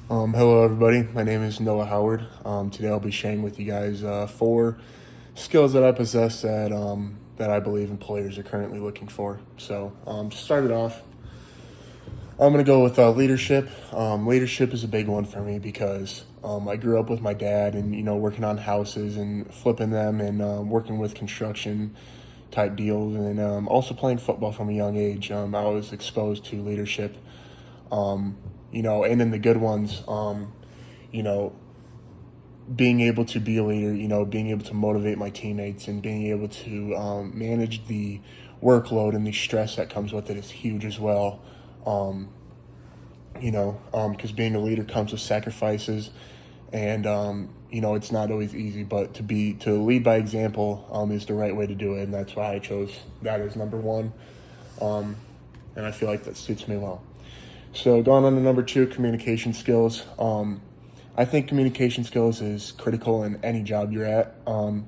Hello, everybody. My name is Noah Howard. Today I'll be sharing with you guys four skills that I possess that I believe employers are currently looking for. So, to start it off, I'm going to go with leadership. Leadership is a big one for me because I grew up with my dad and, working on houses and flipping them and working with construction type deals and also playing football from a young age. I was exposed to leadership, and in the good ones, you know, being able to be a leader, being able to motivate my teammates and being able to manage the workload and the stress that comes with it is huge as well. Um, because being a leader comes with sacrifices, and it's not always easy. But to lead by example is the right way to do it, and that's why I chose that as number one. Um, and I feel like that suits me well. So going on to number two, communication skills. I think communication skills is critical in any job you're at. An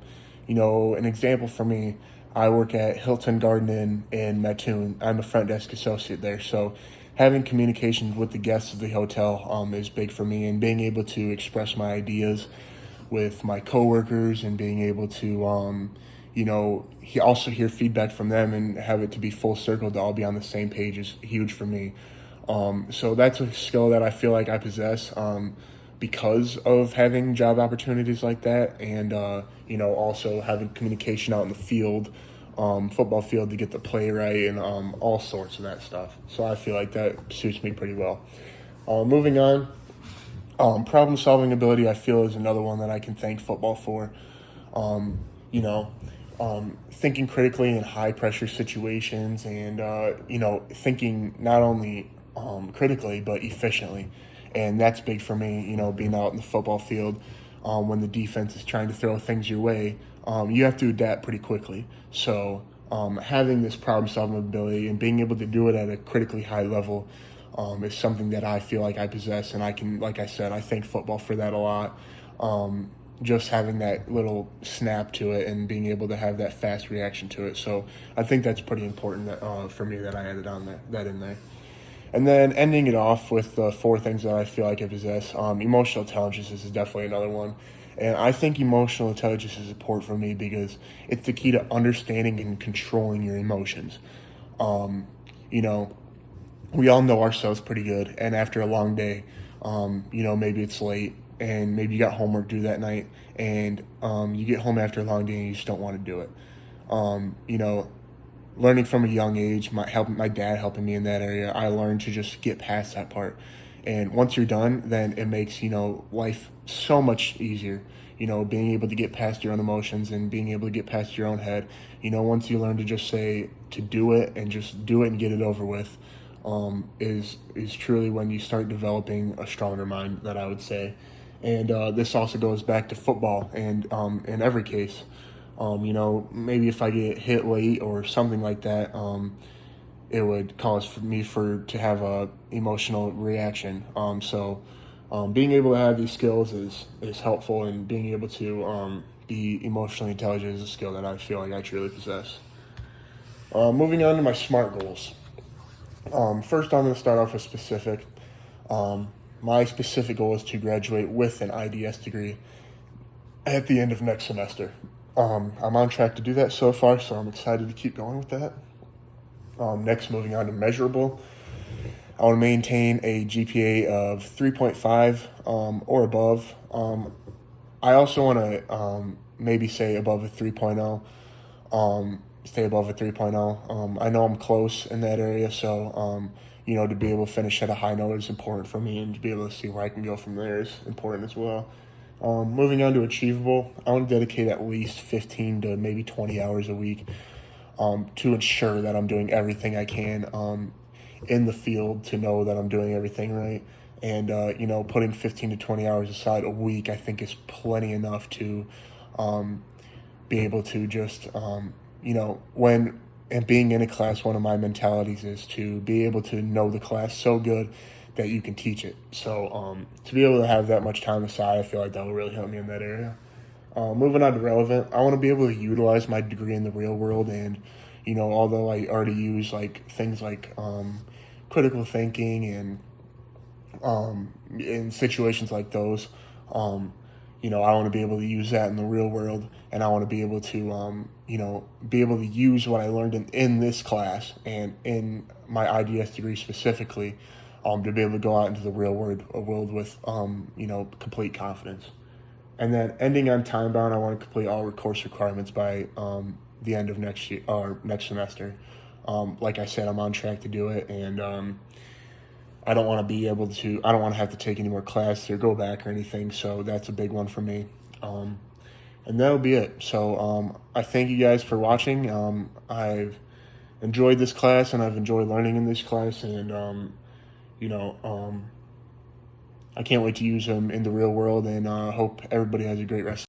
example for me, I work at Hilton Garden Inn in Mattoon. I'm a front desk associate there. So having communication with the guests of the hotel is big for me, and being able to express my ideas with my coworkers and being able to, also hear feedback from them and have it to be full circle to all be on the same page is huge for me. So that's a skill that I feel like I possess because of having job opportunities like that, and also having communication out in the field, football field to get the play right, and all sorts of that stuff. So I feel like that suits me pretty well. Moving on, problem solving ability I feel is another one that I can thank football for. Um, you know, Thinking critically in high pressure situations, and thinking not only critically but efficiently, and that's big for me. Being out in the football field, when the defense is trying to throw things your way, you have to adapt pretty quickly. So having this problem solving ability and being able to do it at a critically high level is something that I feel like I possess, and I can, like I said, I thank football for that a lot. Just having that little snap to it and being able to have that fast reaction to it. So I think that's pretty important for me that I added that in there. And then ending it off with the four things that I feel like I possess. Emotional intelligence is definitely another one. And I think emotional intelligence is important for me because it's the key to understanding and controlling your emotions. Um, you know, we all know ourselves pretty good. And after a long day, maybe it's late and maybe you got homework due that night, and you get home after a long day and you just don't want to do it. Um, you know, Learning from a young age, my dad helping me in that area, I learned to just get past that part. And once you're done, then it makes, life so much easier. Being able to get past your own emotions and being able to get past your own head. Once you learn to just say to do it and just do it and get it over with, is truly when you start developing a stronger mind, that I would say. And this also goes back to football, and in every case, maybe if I get hit late or something like that, it would cause for me to have a emotional reaction. Being able to have these skills is helpful, and being able to be emotionally intelligent is a skill that I feel like I truly possess. Moving on to my SMART goals. First, I'm going to start off with specific. Um, my specific goal is to graduate with an IDS degree at the end of next semester. I'm on track to do that so far, so I'm excited to keep going with that. Next, moving on to measurable. I want to maintain a GPA of 3.5 or above. I also want to maybe say above a 3.0, stay above a 3.0. I know I'm close in that area, so to be able to finish at a high note is important for me, and to be able to see where I can go from there is important as well. Moving on to achievable, I want to dedicate at least 15 to maybe 20 hours a week to ensure that I'm doing everything I can in the field to know that I'm doing everything right. And, putting 15 to 20 hours aside a week, I think is plenty enough to um, be able to just, when and being in a class, one of my mentalities is to be able to know the class so good that you can teach it. So to be able to have that much time aside, I feel like that will really help me in that area. Moving on to relevant, I want to be able to utilize my degree in the real world, and although I already use like things like critical thinking and in situations like those. I want to be able to use that in the real world, and I want to be able to, be able to use what I learned in this class and in my IDS degree specifically, to be able to go out into the real world with, complete confidence. And then ending on time bound, I want to complete all course requirements by the end of next year or next semester. Like I said, I'm on track to do it, and I don't want to be able to. I don't want to have to take any more classes or go back or anything. So that's a big one for me. And that'll be it. So I thank you guys for watching. I've enjoyed this class, and I've enjoyed learning in this class, and you know, um, I can't wait to use them in the real world, and hope everybody has a great rest.